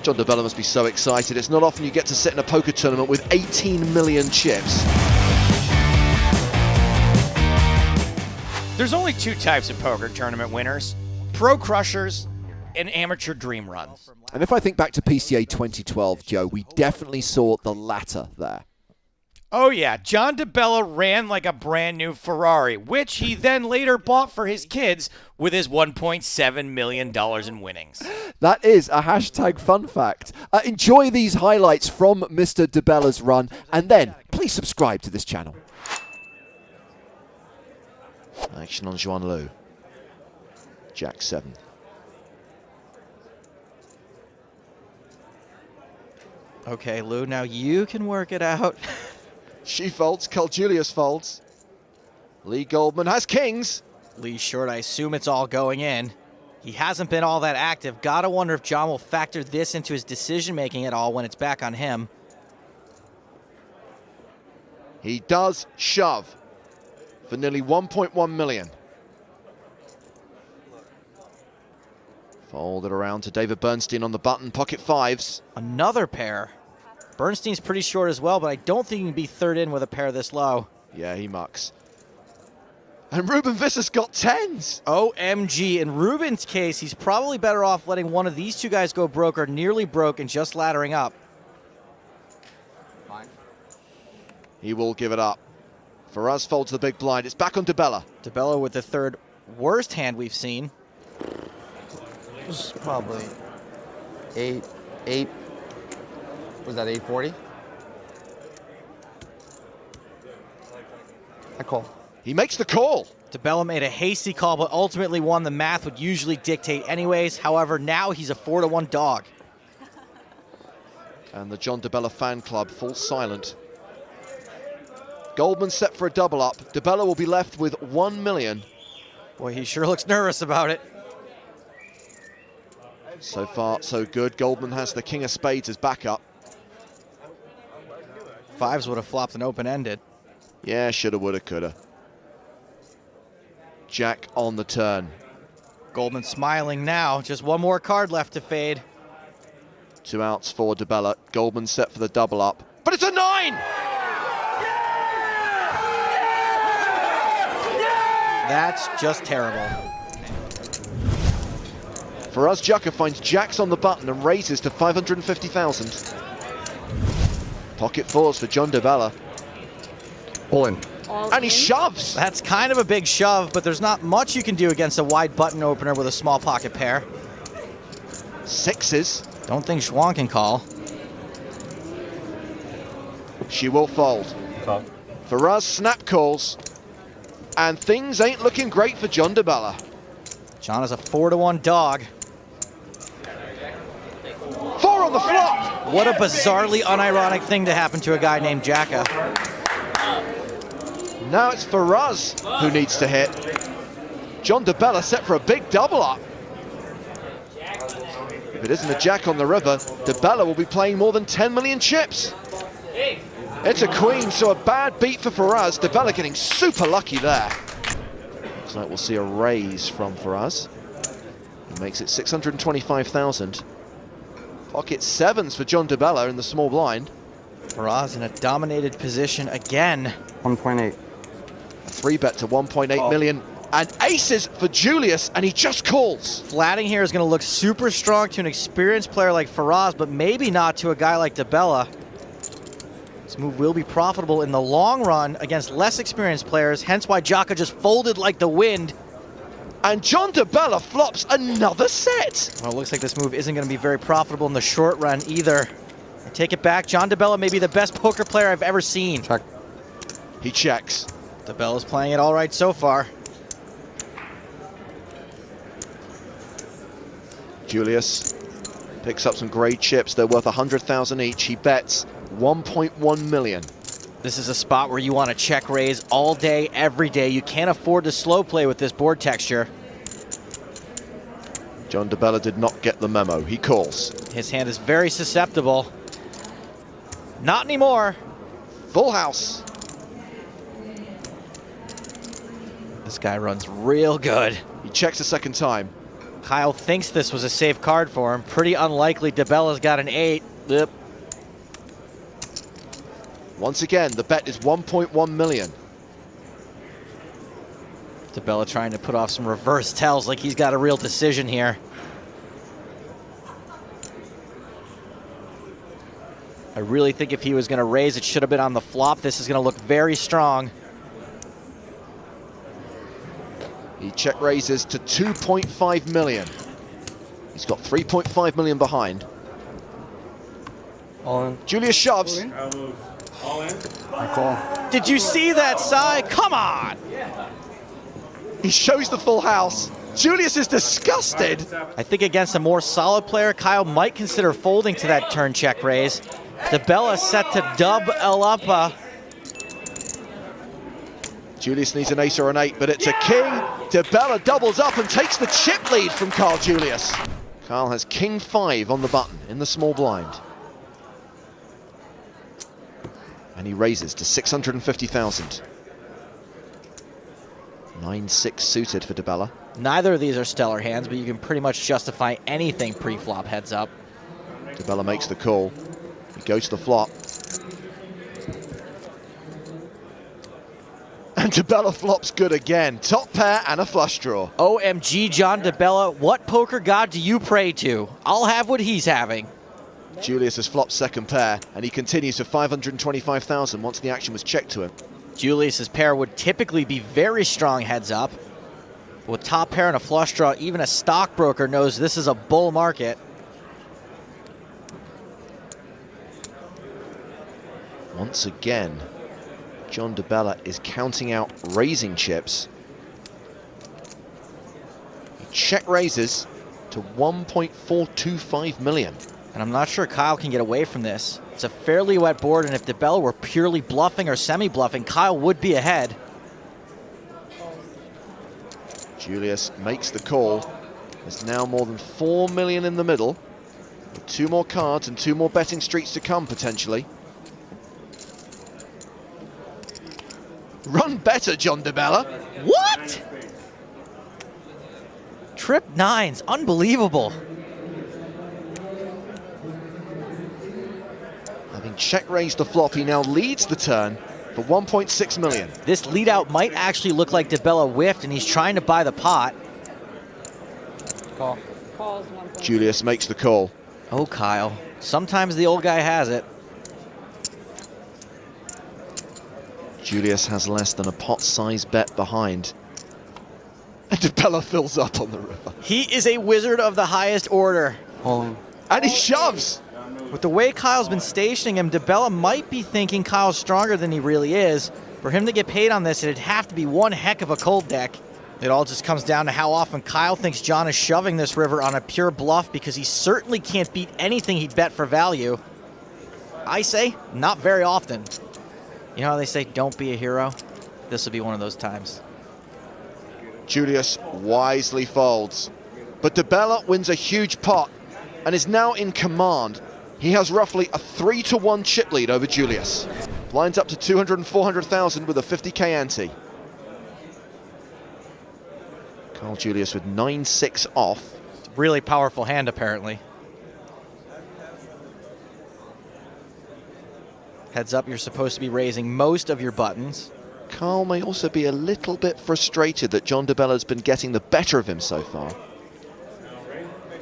John Dibella must be so excited. It's not often you get to sit in a poker tournament with 18 million chips. There's only two types of poker tournament winners: pro crushers and amateur dream runs. And if I think back to PCA 2012, Joe, we definitely saw the latter there. Oh yeah, John Dibella ran like a brand new Ferrari, which he then later bought for his kids with his $1.7 million in winnings. That is a hashtag fun fact. Enjoy these highlights from Mr. Dibella's run, and then please subscribe to this channel. Action on Juan Lu. Jack 7. Okay, Lou, now you can work it out. She folds, Carl Julius folds. Lee Goldman has kings. Lee short, I assume it's all going in. He hasn't been all that active. Gotta wonder if John will factor this into his decision-making at all when it's back on him. He does shove for nearly 1.1 million. Fold it around to David Bernstein on the button, pocket fives. Another pair. Bernstein's pretty short as well, but I don't think he can be third in with a pair this low. Yeah, he mucks. And Ruben Visser's got tens. OMG. In Ruben's case, he's probably better off letting one of these two guys go broke or nearly broke and just laddering up. Fine. He will give it up. Faraz folds the big blind. It's back on Dibella. Dibella with the third worst hand we've seen. It was probably 8. Was that 840? I call. He makes the call. Dibella made a hasty call, but ultimately won. The math would usually dictate anyways. However, now he's a 4-1 dog. And the John Dibella fan club falls silent. Goldman set for a double up. Dibella will be left with 1 million. Boy, he sure looks nervous about it. So far, so good. Goldman has the king of spades as backup. Fives would have flopped and open-ended. Yeah, shoulda, woulda, coulda. Jack on the turn. Goldman smiling now. Just one more card left to fade. 2 outs for Dibella. Goldman set for the double up. But it's a 9! That's just terrible. Faraz Jukka finds jacks on the button and raises to 550,000. Pocket fours for John Dibella. All in. And he shoves. That's kind of a big shove, but there's not much you can do against a wide button opener with a small pocket pair. Sixes. Don't think Schwan can call. She will fold. Call. Faraz snap calls. And things ain't looking great for John Dibella. John is a 4-1 dog. 4 on the flop. What a bizarrely unironic thing to happen to a guy named Jacka. Now it's Faraz who needs to hit. John Dibella set for a big double up. If it isn't a jack on the river, Dibella will be playing more than 10 million chips. It's a queen, so a bad beat for Faraz. Dibella getting super lucky there. Looks like we'll see a raise from Faraz. He makes it 625,000. Pocket sevens for John Dibella in the small blind. Faraz in a dominated position again. 1.8. 3-bet to 1.8 million. And aces for Julius, and he just calls. Flatting here is going to look super strong to an experienced player like Faraz, but maybe not to a guy like Dibella. This move will be profitable in the long run against less experienced players, hence why Jaka just folded like the wind. And John Dibella flops another set. Well, it looks like this move isn't going to be very profitable in the short run either. I take it back. John Dibella may be the best poker player I've ever seen. Check. He checks. Dibella's playing it all right so far. Julius picks up some great chips. They're worth 100,000 each. He bets 1.1 million. This is a spot where you want to check raise all day, every day. You can't afford to slow play with this board texture. John Dibella did not get the memo. He calls. His hand is very susceptible. Not anymore. Full house. This guy runs real good. He checks a second time. Kyle thinks this was a safe card for him. Pretty unlikely. Dibella's got an 8. Yep. Once again, the bet is 1.1 million. Dibella trying to put off some reverse tells like he's got a real decision here. I really think if he was going to raise, it should have been on the flop. This is going to look very strong. He check raises to 2.5 million. He's got 3.5 million behind. All in. Julius shoves. All in. I call. Did you see that side? Come on! He shows the full house. Julius is disgusted. I think against a more solid player, Kyle might consider folding to that turn check raise. Dibella set to dub Elapa. Julius needs an ace or an 8, but it's a king. Dibella doubles up and takes the chip lead from Carl Julius. Kyle has king 5 on the button in the small blind. And he raises to 650,000. 9-6 suited for Dibella. Neither of these are stellar hands, but you can pretty much justify anything pre-flop heads up. Dibella makes the call. He goes to the flop. And Dibella flops good again. Top pair and a flush draw. OMG, John Dibella, what poker god do you pray to? I'll have what he's having. Julius has flopped second pair, and he continues to 525,000 once the action was checked to him. Julius's pair would typically be very strong heads up. But with top pair and a flush draw, even a stockbroker knows this is a bull market. Once again, John Dibella is counting out raising chips. He check raises to 1.425 million. And I'm not sure Kyle can get away from this. It's a fairly wet board, and if Dibella were purely bluffing or semi-bluffing, Kyle would be ahead. Julius makes the call. There's now more than 4 million in the middle, with 2 more cards and 2 more betting streets to come, potentially. Run better, John Dibella. What? Trip 9s, unbelievable. Having check raised the flop, he now leads the turn for 1.6 million. This lead out might actually look like Dibella whiffed, and he's trying to buy the pot. Call. Calls 1.6. Julius makes the call. Oh, Kyle. Sometimes the old guy has it. Julius has less than a pot-size bet behind. And Dibella fills up on the river. He is a wizard of the highest order. All in. And he shoves. With the way Kyle's been stationing him, Dibella might be thinking Kyle's stronger than he really is. For him to get paid on this, it'd have to be one heck of a cold deck. It all just comes down to how often Kyle thinks John is shoving this river on a pure bluff, because he certainly can't beat anything he'd bet for value. I say, not very often. You know how they say, don't be a hero? This will be one of those times. Julius wisely folds. But Dibella wins a huge pot and is now in command. He has roughly a 3-to-1 chip lead over Julius. Blinds up to 200 and 400,000 with a 50k ante. Carl Julius with 9-6 off. Really powerful hand, apparently. Heads up, you're supposed to be raising most of your buttons. Carl may also be a little bit frustrated that John Dibella's been getting the better of him so far.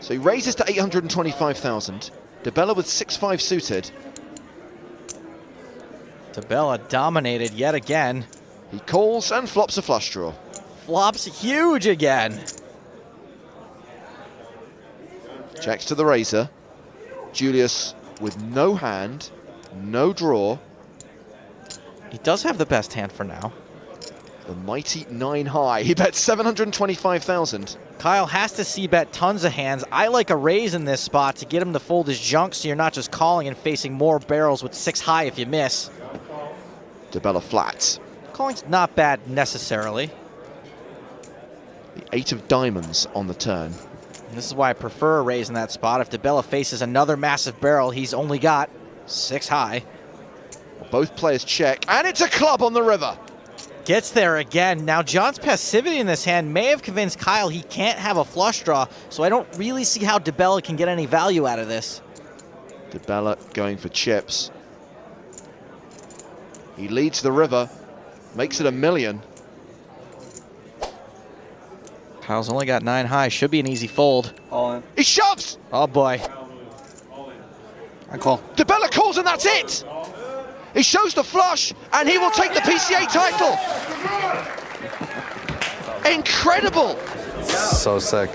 So he raises to 825,000. Dibella with 6-5 suited. Dibella dominated yet again. He calls and flops a flush draw. Flops huge again. Checks to the razor. Julius with no hand, no draw. He does have the best hand for now. The mighty 9 high. He bets 725,000. Kyle has to c-bet tons of hands. I like a raise in this spot to get him to fold his junk, so you're not just calling and facing more barrels with 6 high if you miss. Dibella flats. Calling's not bad necessarily. The 8 of diamonds on the turn. And this is why I prefer a raise in that spot. If Dibella faces another massive barrel, he's only got 6 high. Both players check, and it's a club on the river. Gets there again. Now, John's passivity in this hand may have convinced Kyle he can't have a flush draw, so I don't really see how Dibella can get any value out of this. Dibella going for chips. He leads the river, makes it $1 million. Kyle's only got 9 high. Should be an easy fold. All in. He shoves! Oh, boy. I call. Dibella calls and that's it! He shows the flush and he will take the PCA title! Incredible! So sick.